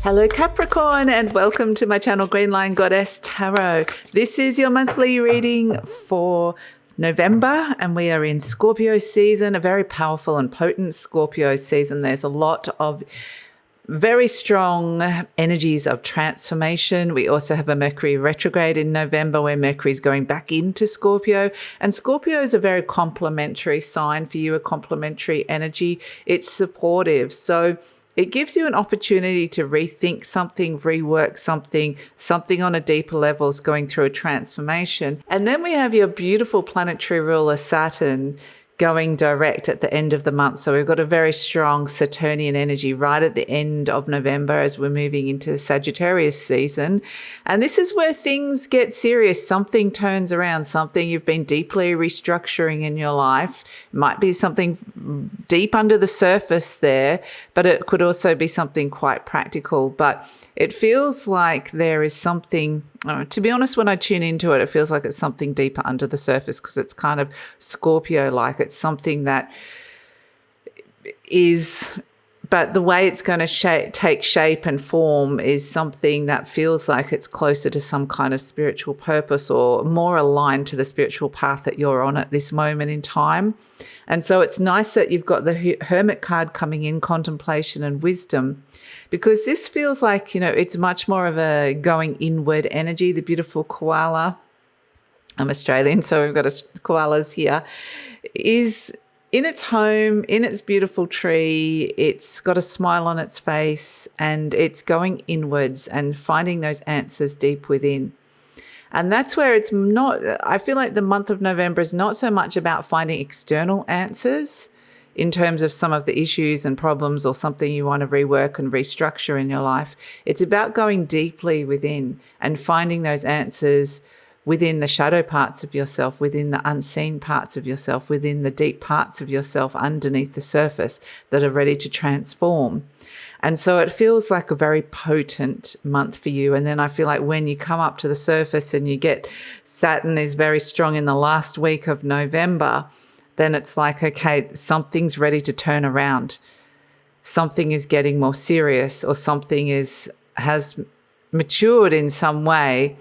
Hello Capricorn, and welcome to my channel GreenLion Goddess Tarot. This is your monthly reading for November, and we are in Scorpio season, a very powerful and potent Scorpio season. There's a lot of very strong energies of transformation. We also have a Mercury retrograde in November where Mercury is going back into Scorpio. And Scorpio is a very complementary sign for you, a complementary energy. It's supportive. So it gives you an opportunity to rethink something, rework something on a deeper level is going through a transformation. And then we have your beautiful planetary ruler Saturn going direct at the end of the month. So we've got a very strong Saturnian energy right at the end of November as we're moving into the Sagittarius season. And this is where things get serious. Something turns around, something you've been deeply restructuring in your life. It might be something deep under the surface there, but it could also be something quite practical. But it feels like there is something, to be honest, when I tune into it, it feels like it's something deeper under the surface because it's kind of Scorpio-like. It's something that is, but the way it's going to take shape and form is something that feels like it's closer to some kind of spiritual purpose or more aligned to the spiritual path that you're on at this moment in time. And so it's nice that you've got the Hermit card coming in, contemplation and wisdom, because this feels like, you know, it's much more of a going inward energy. The beautiful koala, I'm Australian, so we've got koalas here, is in its home, in its beautiful tree. It's got a smile on its face and it's going inwards and finding those answers deep within. And that's where it's not, I feel like the month of November is not so much about finding external answers in terms of some of the issues and problems or something you want to rework and restructure in your life. It's about going deeply within and finding those answers within the shadow parts of yourself, within the unseen parts of yourself, within the deep parts of yourself underneath the surface that are ready to transform. And so it feels like a very potent month for you. And then I feel like when you come up to the surface and you get Saturn is very strong in the last week of November, then it's like, okay, something's ready to turn around. Something is getting more serious, or something has matured in some way,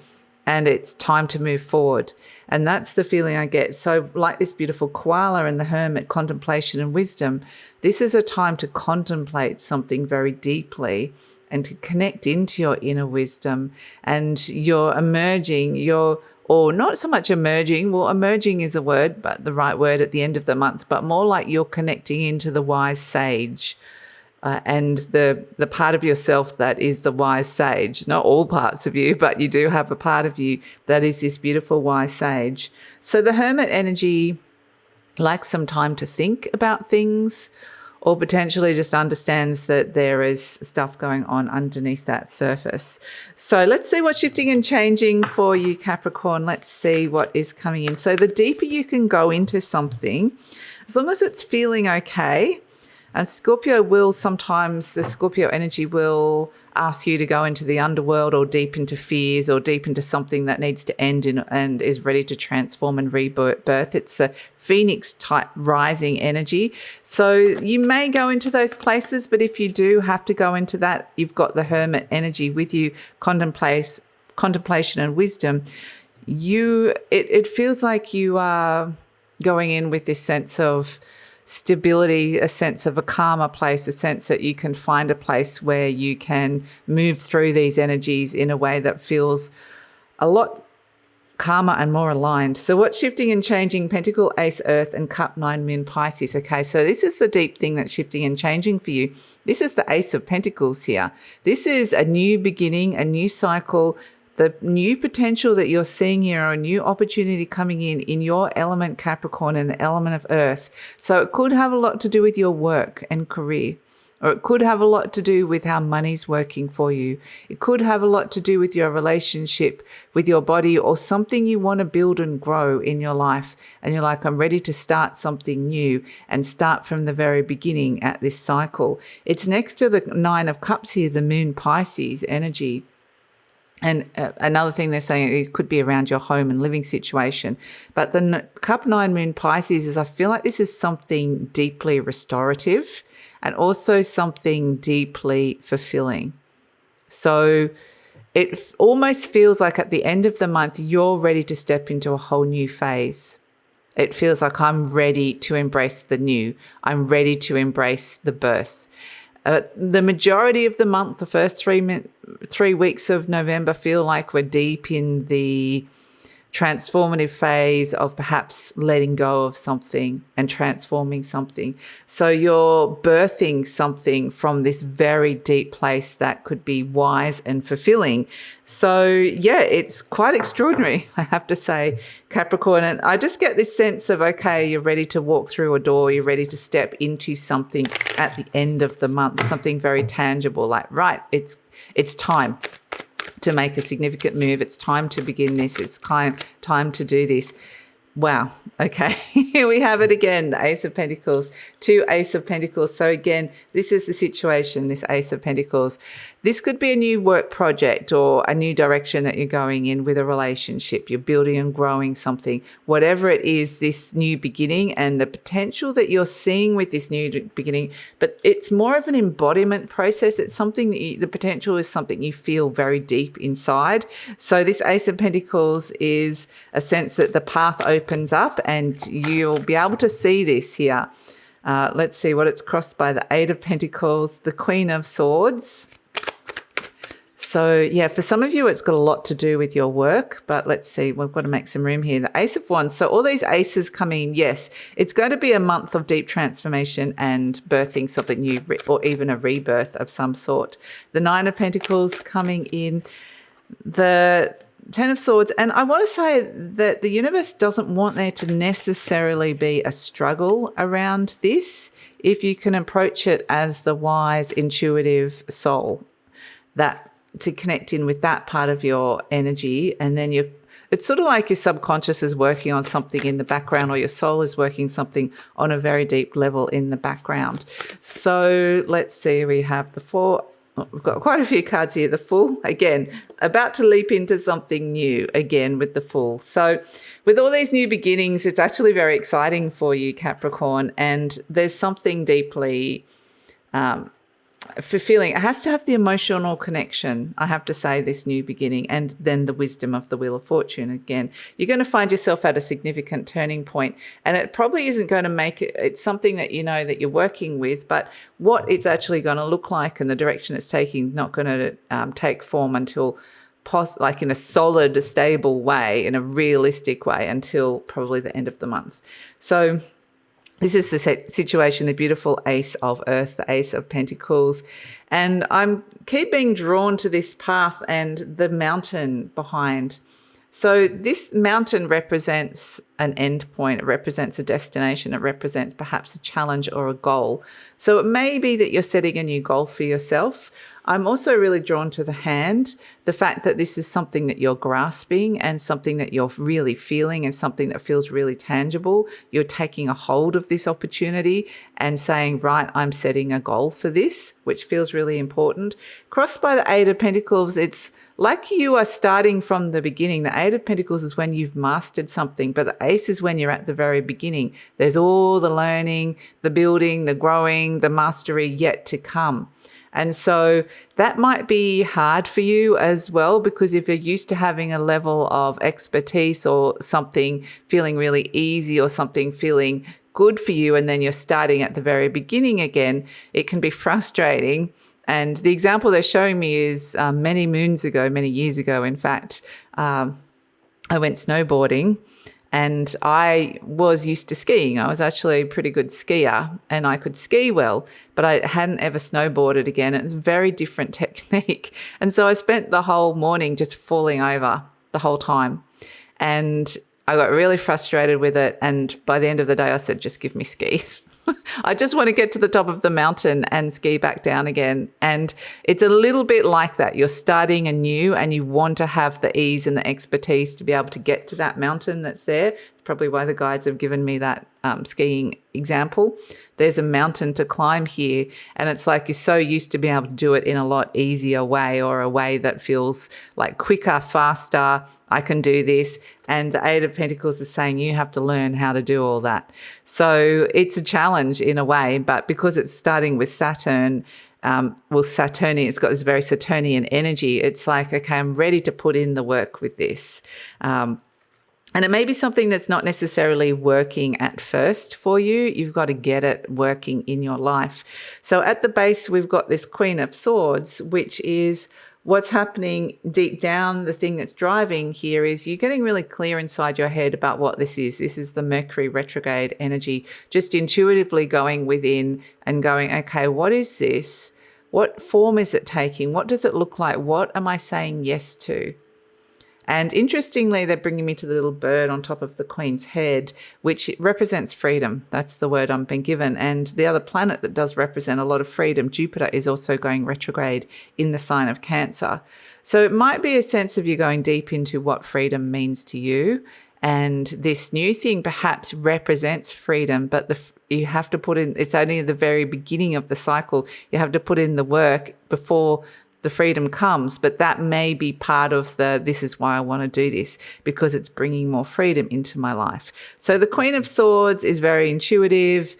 and it's time to move forward. And that's the feeling I get. So like this beautiful koala and the hermit, contemplation and wisdom, this is a time to contemplate something very deeply and to connect into your inner wisdom. And you're emerging, or not so much emerging, well, emerging is a word, but the right word at the end of the month, but more like you're connecting into the wise sage. And the part of yourself that is the wise sage, not all parts of you, but you do have a part of you that is this beautiful wise sage. So the hermit energy likes some time to think about things, or potentially just understands that there is stuff going on underneath that surface. So let's see what's shifting and changing for you, Capricorn. Let's see what is coming in. So the deeper you can go into something, as long as it's feeling okay. And Scorpio will sometimes, the Scorpio energy will ask you to go into the underworld or deep into fears or deep into something that needs to end and is ready to transform and rebirth. It's a phoenix type rising energy. So you may go into those places, but if you do have to go into that, you've got the hermit energy with you, contemplation and wisdom. It feels like you are going in with this sense of stability, a sense of a calmer place, a sense that you can find a place where you can move through these energies in a way that feels a lot calmer and more aligned. So what's shifting and changing? Pentacle, Ace, Earth, and Cup, 9, Moon, Pisces. Okay, so this is the deep thing that's shifting and changing for you. This is the Ace of Pentacles here. This is a new beginning, a new cycle, the new potential that you're seeing here, or a new opportunity coming in your element Capricorn and the element of Earth. So it could have a lot to do with your work and career, or it could have a lot to do with how money's working for you. It could have a lot to do with your relationship with your body, or something you want to build and grow in your life. And you're like, I'm ready to start something new and start from the very beginning at this cycle. It's next to the 9 of Cups here, the Moon Pisces energy. And another thing they're saying, it could be around your home and living situation. But the Cup 9 Moon Pisces is, I feel like this is something deeply restorative and also something deeply fulfilling. So it almost feels like at the end of the month, you're ready to step into a whole new phase. It feels like I'm ready to embrace the new. I'm ready to embrace the birth. The majority of the month, the first 3 weeks of November, feel like we're deep in the transformative phase of perhaps letting go of something and transforming something. So you're birthing something from this very deep place that could be wise and fulfilling. So yeah, it's quite extraordinary, I have to say, Capricorn. And I just get this sense of, okay, you're ready to walk through a door, you're ready to step into something at the end of the month, something very tangible, like, right, it's time to make a significant move. It's time to begin this. It's time to do this. Wow. Okay. Here we have it again. The Ace of Pentacles, 2 Ace of Pentacles. So again, this is the situation, this Ace of Pentacles. This could be a new work project or a new direction that you're going in with a relationship. You're building and growing something. Whatever it is, this new beginning and the potential that you're seeing with this new beginning, but it's more of an embodiment process. It's something that the potential is something you feel very deep inside. So this Ace of Pentacles is a sense that the path opens up and you'll be able to see this here. Let's see what it's crossed by. The 8 of Pentacles, the Queen of Swords. So yeah, for some of you, it's got a lot to do with your work, but let's see, we've got to make some room here. The Ace of Wands. So all these aces coming in, yes, it's going to be a month of deep transformation and birthing something new, or even a rebirth of some sort. The 9 of Pentacles coming in, the 10 of Swords. And I want to say that the universe doesn't want there to necessarily be a struggle around this if you can approach it as the wise, intuitive soul, that to connect in with that part of your energy. And then it's sort of like your subconscious is working on something in the background, or your soul is working something on a very deep level in the background. So let's see, we have the 4. We've got quite a few cards here. The Fool, again, about to leap into something new, again, with the Fool. So with all these new beginnings, it's actually very exciting for you, Capricorn, and there's something deeply fulfilling. It has to have the emotional connection, I have to say, this new beginning, and then the wisdom of the Wheel of Fortune. Again, you're going to find yourself at a significant turning point, and it probably isn't going to make it, it's something that you know that you're working with, but what it's actually going to look like and the direction it's taking not going to take form until like in a solid, stable way, in a realistic way, until probably the end of the month. So this is the situation, the beautiful Ace of Earth, the Ace of Pentacles. And I'm keep being drawn to this path and the mountain behind. So this mountain represents an end point. It represents a destination. It represents perhaps a challenge or a goal. So it may be that you're setting a new goal for yourself. I'm also really drawn to the hand, the fact that this is something that you're grasping and something that you're really feeling and something that feels really tangible. You're taking a hold of this opportunity and saying, right, I'm setting a goal for this, which feels really important. Crossed by the 8 of Pentacles, it's like you are starting from the beginning. The 8 of Pentacles is when you've mastered something, but the Ace is when you're at the very beginning. There's all the learning, the building, the growing, the mastery yet to come. And so that might be hard for you as well, because if you're used to having a level of expertise or something feeling really easy or something feeling good for you, and then you're starting at the very beginning again, it can be frustrating. And the example they're showing me is many years ago, in fact, I went snowboarding. And I was used to skiing. I was actually a pretty good skier and I could ski well, but I hadn't ever snowboarded again. It's a very different technique. And so I spent the whole morning just falling over the whole time. And I got really frustrated with it. And by the end of the day, I said, just give me skis. I just want to get to the top of the mountain and ski back down again. And it's a little bit like that. You're starting anew and you want to have the ease and the expertise to be able to get to that mountain that's there. It's probably why the guides have given me that skiing example. There's a mountain to climb here, and it's like you're so used to being able to do it in a lot easier way, or a way that feels like quicker, faster. I can do this. And the 8 of Pentacles is saying you have to learn how to do all that. So it's a challenge in a way, but because it's starting with Saturn, Saturnian, it's got this very Saturnian energy. It's like, okay, I'm ready to put in the work with this. And it may be something that's not necessarily working at first for you. You've got to get it working in your life. So at the base, we've got this Queen of Swords, which is what's happening deep down. The thing that's driving here is you're getting really clear inside your head about what this is. This is the Mercury retrograde energy, just intuitively going within and going, okay, what is this? What form is it taking? What does it look like? What am I saying yes to? And interestingly, they're bringing me to the little bird on top of the Queen's head, which represents freedom. That's the word I'm being given. And the other planet that does represent a lot of freedom, Jupiter, is also going retrograde in the sign of Cancer. So it might be a sense of you going deep into what freedom means to you. And this new thing perhaps represents freedom, but you have to put in, it's only the very beginning of the cycle. You have to put in the work before the freedom comes, but that may be part of this is why I want to do this, because it's bringing more freedom into my life. So the Queen of Swords is very intuitive,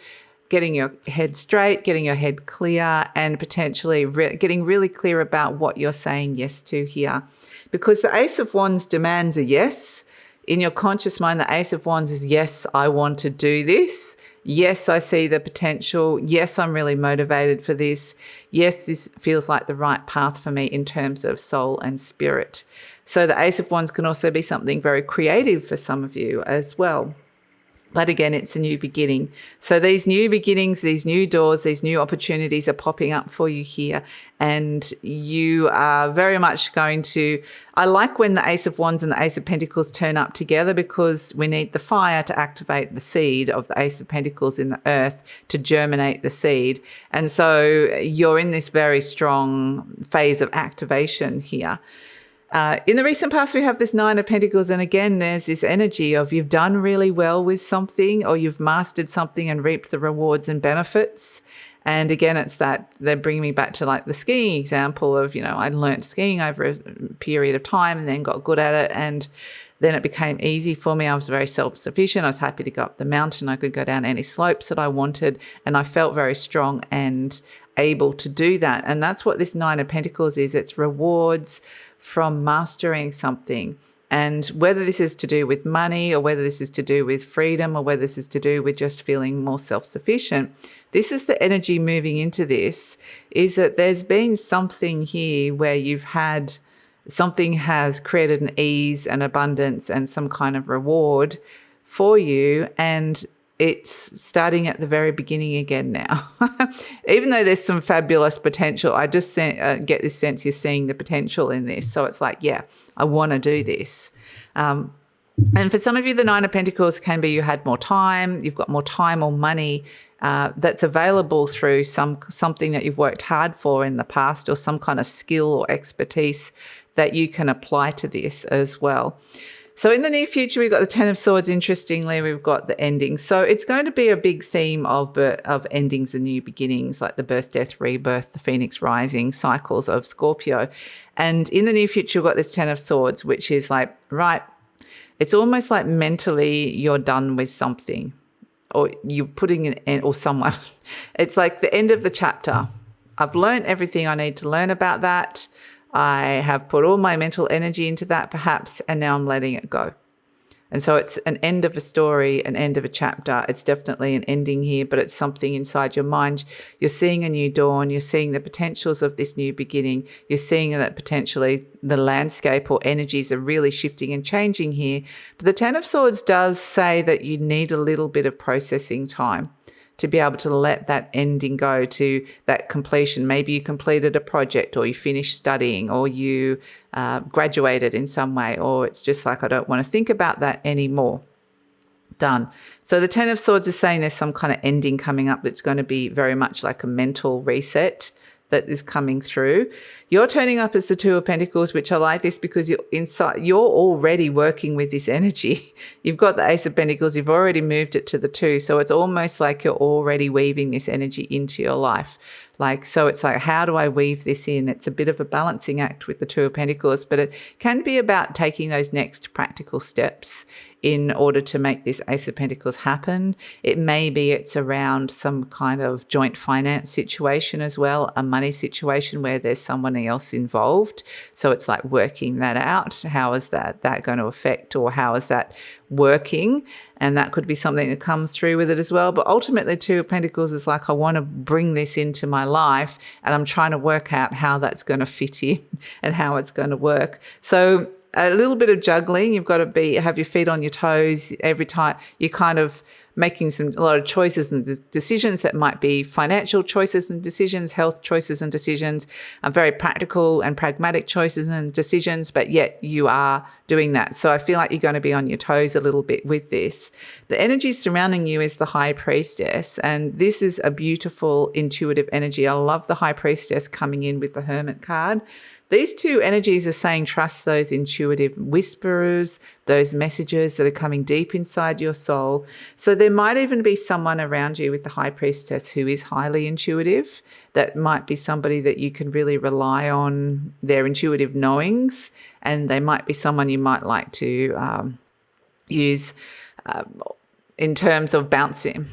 getting your head straight, getting your head clear, and potentially getting really clear about what you're saying yes to here. Because the Ace of Wands demands a yes. In your conscious mind, the Ace of Wands is, yes, I want to do this. Yes, I see the potential. Yes, I'm really motivated for this. Yes, this feels like the right path for me in terms of soul and spirit. So the Ace of Wands can also be something very creative for some of you as well. But again, it's a new beginning. So these new beginnings, these new doors, these new opportunities are popping up for you here. And you are very much going to, I like when the Ace of Wands and the Ace of Pentacles turn up together, because we need the fire to activate the seed of the Ace of Pentacles in the earth to germinate the seed. And so you're in this very strong phase of activation here. In the recent past, we have this Nine of Pentacles. And again, there's this energy of you've done really well with something, or you've mastered something and reaped the rewards and benefits. And again, it's that they're bringing me back to like the skiing example of, I learned skiing over a period of time and then got good at it. And then it became easy for me. I was very self-sufficient. I was happy to go up the mountain. I could go down any slopes that I wanted. And I felt very strong and able to do that. And that's what this Nine of Pentacles is. It's rewards from mastering something. And whether this is to do with money, or whether this is to do with freedom, or whether this is to do with just feeling more self-sufficient, this is the energy moving into this, is that there's been something here where you've had something has created an ease and abundance and some kind of reward for you. And it's starting at the very beginning again now. Even though there's some fabulous potential, I just get this sense you're seeing the potential in this. So it's like, yeah, I want to do this. And for some of you, the Nine of Pentacles can be you had more time, you've got more time or money that's available through something that you've worked hard for in the past, or some kind of skill or expertise that you can apply to this as well. So in the near future, we've got the Ten of Swords. Interestingly, we've got the endings. So it's going to be a big theme of endings and new beginnings, like the birth, death, rebirth, the phoenix rising cycles of Scorpio. And in the near future, we've got this Ten of Swords, which is like, right, it's almost like mentally you're done with something, or you're putting an end, or someone. It's like the end of the chapter. I've learned everything I need to learn about that. I have put all my mental energy into that perhaps, and now I'm letting it go. And so it's an end of a story, an end of a chapter. It's definitely an ending here, but it's something inside your mind. You're seeing a new dawn. You're seeing the potentials of this new beginning. You're seeing that potentially the landscape or energies are really shifting and changing here. But the Ten of Swords does say that you need a little bit of processing time to be able to let that ending go to that completion. Maybe you completed a project, or you finished studying, or you graduated in some way, or it's just like, I don't want to think about that anymore. Done. So the Ten of Swords is saying there's some kind of ending coming up that's going to be very much like a mental reset that is coming through. You're turning up as the Two of Pentacles, which I like this because you're already working with this energy. You've got the Ace of Pentacles, you've already moved it to the Two. So it's almost like you're already weaving this energy into your life. So it's like, how do I weave this in? It's a bit of a balancing act with the Two of Pentacles, but it can be about taking those next practical steps in order to make this Ace of Pentacles happen. It may be it's around some kind of joint finance situation as well, a money situation where there's someone else involved. So it's like working that out. How is that going to affect, or how is that working? And that could be something that comes through with it as well. But ultimately, Two of Pentacles is like, I want to bring this into my life, and I'm trying to work out how that's going to fit in and how it's going to work. So a little bit of juggling. You've got to have your feet on your toes every time. You're kind of making a lot of choices and decisions that might be financial choices and decisions, health choices and decisions, very practical and pragmatic choices and decisions, but yet you are doing that. So I feel like you're going to be on your toes a little bit with this. The energy surrounding you is the High Priestess, and this is a beautiful intuitive energy. I love the High Priestess coming in with the Hermit card. These two energies are saying trust those intuitive whisperers, those messages that are coming deep inside your soul. So there might even be someone around you with the High Priestess who is highly intuitive. That might be somebody that you can really rely on their intuitive knowings, and they might be someone you might like to use in terms of bouncing.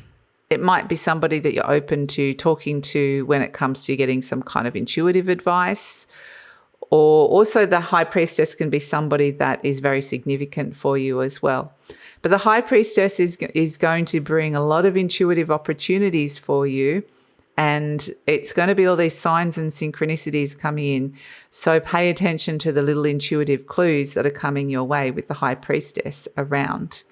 It might be somebody that you're open to talking to when it comes to getting some kind of intuitive advice. Or also the High Priestess can be somebody that is very significant for you as well. But the High Priestess is going to bring a lot of intuitive opportunities for you, and it's going to be all these signs and synchronicities coming in. So pay attention to the little intuitive clues that are coming your way with the High Priestess around.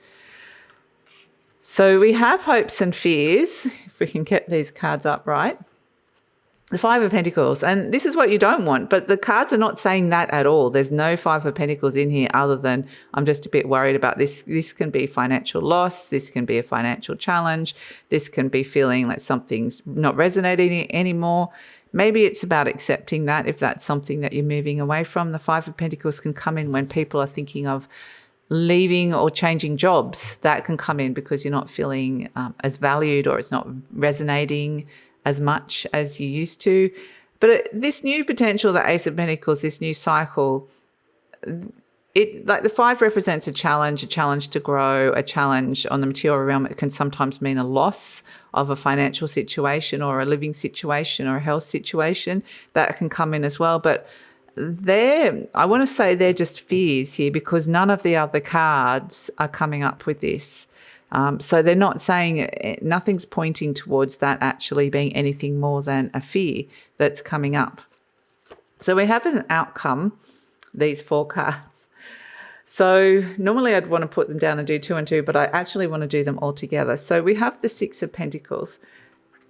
So we have hopes and fears, if we can get these cards up right. The Five of Pentacles, and this is what you don't want, but the cards are not saying that at all. There's no Five of Pentacles in here other than I'm just a bit worried about this. This can be financial loss. This can be a financial challenge. This can be feeling like something's not resonating anymore. Maybe it's about accepting that if that's something that you're moving away from. The Five of Pentacles can come in when people are thinking of leaving or changing jobs. That can come in because you're not feeling as valued, or it's not resonating as much as you used to. But this new potential, the Ace of Pentacles, this new cycle, it like the Five represents a challenge to grow, a challenge on the material realm. It can sometimes mean a loss of a financial situation or a living situation or a health situation. That can come in as well. But I want to say they're just fears here, because none of the other cards are coming up with this. So they're not saying, nothing's pointing towards that actually being anything more than a fear that's coming up. So we have an outcome, these four cards. So normally I'd want to put them down and do 2 and 2, but I actually want to do them all together. So we have the Six of Pentacles.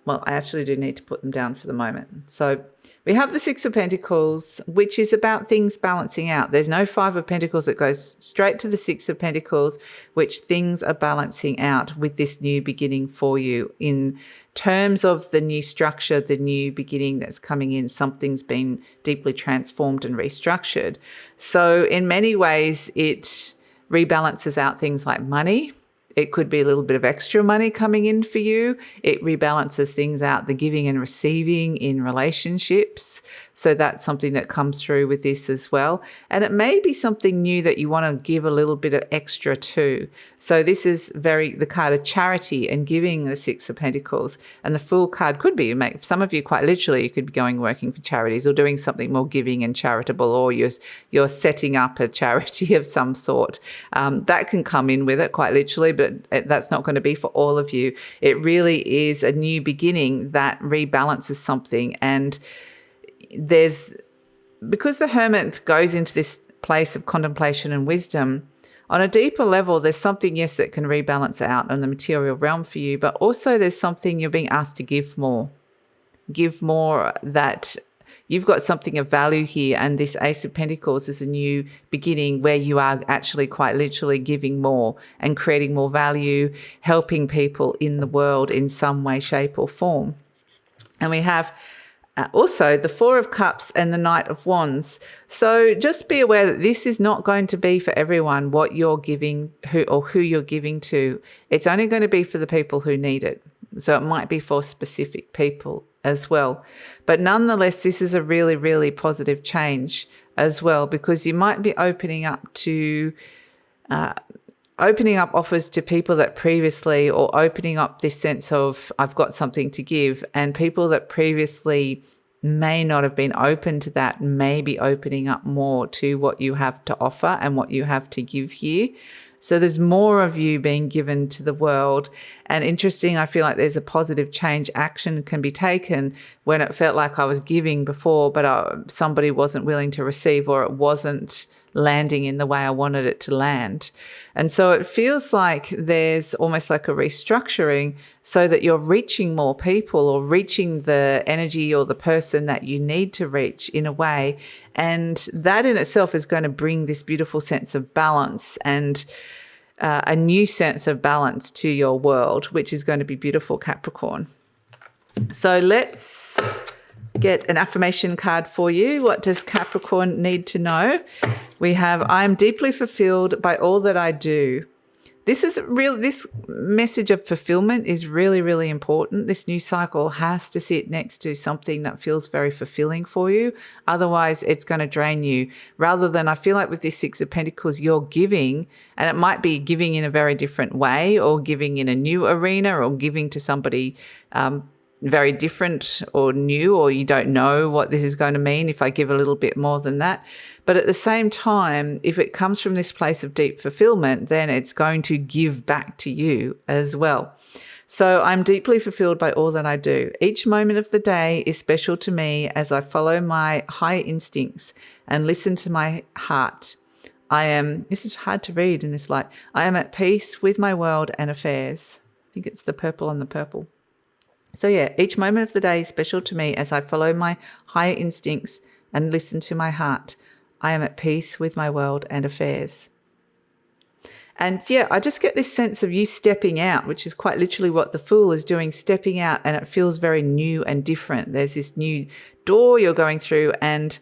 Well, I actually do need to put them down for the moment. So we have the Six of Pentacles, which is about things balancing out. There's no Five of Pentacles. It goes straight to the Six of Pentacles, which things are balancing out with this new beginning for you. In terms of the new structure, the new beginning that's coming in, something's been deeply transformed and restructured. So in many ways, it rebalances out things like money. It could be a little bit of extra money coming in for you. It rebalances things out, the giving and receiving in relationships. So that's something that comes through with this as well. And it may be something new that you want to give a little bit of extra to. So this is the card of charity and giving, the Six of Pentacles. And the Fool card could be, some of you quite literally, you could be working for charities or doing something more giving and charitable, or you're setting up a charity of some sort. That can come in with it quite literally, but that's not going to be for all of you. It really is a new beginning that rebalances something. And because the Hermit goes into this place of contemplation and wisdom, on a deeper level, there's something, yes, that can rebalance out on the material realm for you, but also there's something you're being asked to give more. Give more, that you've got something of value here, and this Ace of Pentacles is a new beginning where you are actually quite literally giving more and creating more value, helping people in the world in some way, shape or form. And we have also the Four of Cups and the Knight of Wands. So just be aware that this is not going to be for everyone what you're giving, who you're giving to. It's only going to be for the people who need it. So it might be for specific people as well. But nonetheless, this is a really, really positive change as well, because you might be opening up offers to people that previously, or opening up this sense of I've got something to give, and people that previously may not have been open to that may be opening up more to what you have to offer and what you have to give here. So there's more of you being given to the world. And interesting, I feel like there's a positive change. Action can be taken when it felt like I was giving before, but somebody wasn't willing to receive, or it wasn't landing in the way I wanted it to land. And so it feels like there's almost like a restructuring so that you're reaching more people, or reaching the energy or the person that you need to reach in a way. And that in itself is going to bring this beautiful sense of balance and a new sense of balance to your world, which is going to be beautiful, Capricorn. So let's get an affirmation card for you. What does Capricorn need to know? We have, I am deeply fulfilled by all that I do. This message of fulfillment is really, really important. This new cycle has to sit next to something that feels very fulfilling for you. Otherwise, it's going to drain you. Rather than, I feel like with this Six of Pentacles, you're giving, and it might be giving in a very different way, or giving in a new arena, or giving to somebody very different or new, or you don't know what this is going to mean if I give a little bit more than that. But at the same time, if it comes from this place of deep fulfillment, then it's going to give back to you as well. So I'm deeply fulfilled by all that I do. Each moment of the day is special to me as I follow my higher instincts and listen to my heart. This is hard to read in this light. I am at peace with my world and affairs. I think it's the purple on the purple. So yeah, each moment of the day is special to me as I follow my higher instincts and listen to my heart. I am at peace with my world and affairs. And yeah, I just get this sense of you stepping out, which is quite literally what the Fool is doing, stepping out, and it feels very new and different. There's this new door you're going through, and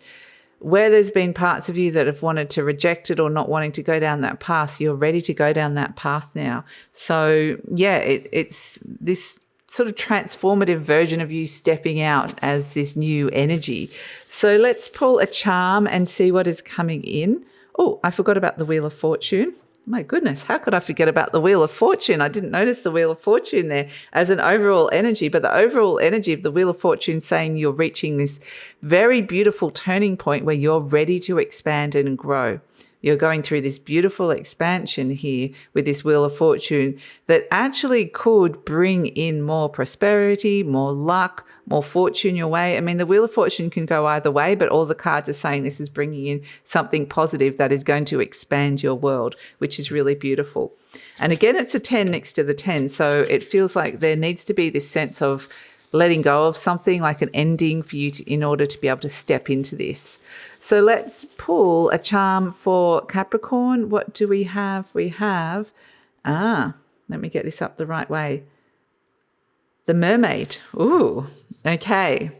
where there's been parts of you that have wanted to reject it or not wanting to go down that path, you're ready to go down that path now. So yeah, it's this sort of transformative version of you stepping out as this new energy. So let's pull a charm and see what is coming in. Oh, I forgot about the Wheel of Fortune. My goodness, how could I forget about the Wheel of Fortune? I didn't notice the Wheel of Fortune there as an overall energy, but the overall energy of the Wheel of Fortune saying you're reaching this very beautiful turning point where you're ready to expand and grow. You're going through this beautiful expansion here with this Wheel of Fortune that actually could bring in more prosperity, more luck, more fortune your way. I mean, the Wheel of Fortune can go either way, but all the cards are saying this is bringing in something positive that is going to expand your world, which is really beautiful. And again, it's a 10 next to the 10. So it feels like there needs to be this sense of letting go of something, like an ending for you in order to be able to step into this. So let's pull a charm for Capricorn. What do we have? We have, let me get this up the right way. The Mermaid. Ooh, okay.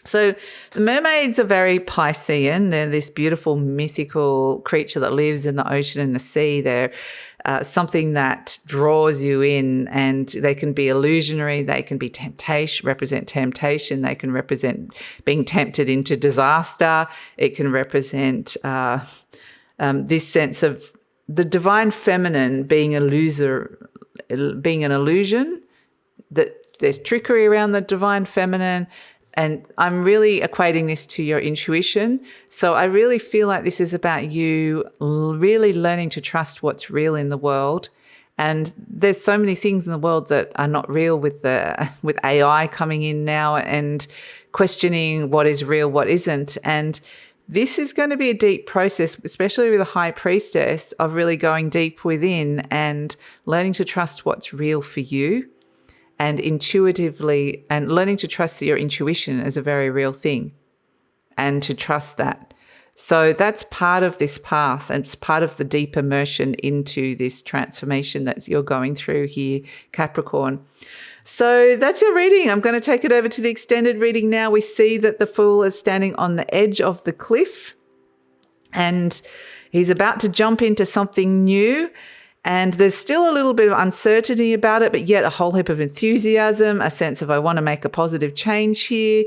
So the mermaids are very Piscean. They're this beautiful mythical creature that lives in the ocean and the sea. They're something that draws you in, and they can be illusionary. They can be temptation, represent temptation. They can represent being tempted into disaster. It can represent this sense of the divine feminine being an illusion, that there's trickery around the divine feminine. And I'm really equating this to your intuition. So I really feel like this is about you really learning to trust what's real in the world. And there's so many things in the world that are not real with AI coming in now and questioning what is real, what isn't. And this is going to be a deep process, especially with a high priestess, of really going deep within and learning to trust what's real for you. And intuitively, and learning to trust your intuition is a very real thing, and to trust that. So that's part of this path, and it's part of the deep immersion into this transformation that you're going through here, Capricorn. So that's your reading. I'm going to take it over to the extended reading now. We see that the Fool is standing on the edge of the cliff, and he's about to jump into something new. And there's still a little bit of uncertainty about it, but yet a whole heap of enthusiasm, a sense of I want to make a positive change here,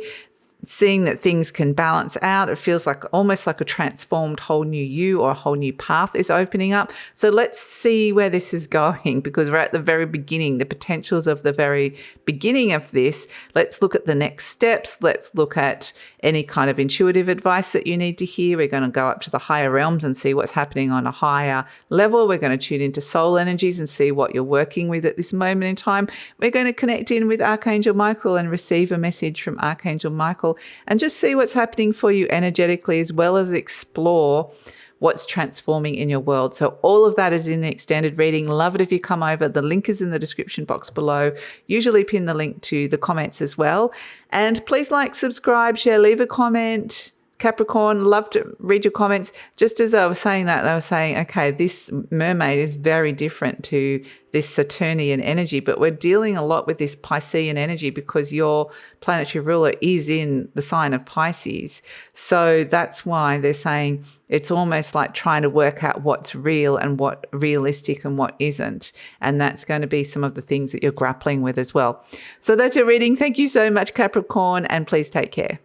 seeing that things can balance out. It feels like almost like a transformed whole new you or a whole new path is opening up. So let's see where this is going, because we're at the very beginning, the potentials of the very beginning of this. Let's look at the next steps. Let's look at any kind of intuitive advice that you need to hear. We're going to go up to the higher realms and see what's happening on a higher level. We're going to tune into soul energies and see what you're working with at this moment in time. We're going to connect in with Archangel Michael and receive a message from Archangel Michael and just see what's happening for you energetically, as well as explore what's transforming in your world. So all of that is in the extended reading. Love it if you come over. The link is in the description box below. Usually pin the link to the comments as well. And please like, subscribe, share, leave a comment. Capricorn, love to read your comments. Just as I was saying that, they were saying, okay, this mermaid is very different to this Saturnian energy, but we're dealing a lot with this Piscean energy because your planetary ruler is in the sign of Pisces. So that's why they're saying it's almost like trying to work out what's real and what realistic and what isn't. And that's going to be some of the things that you're grappling with as well. So that's your reading. Thank you so much, Capricorn, and please take care.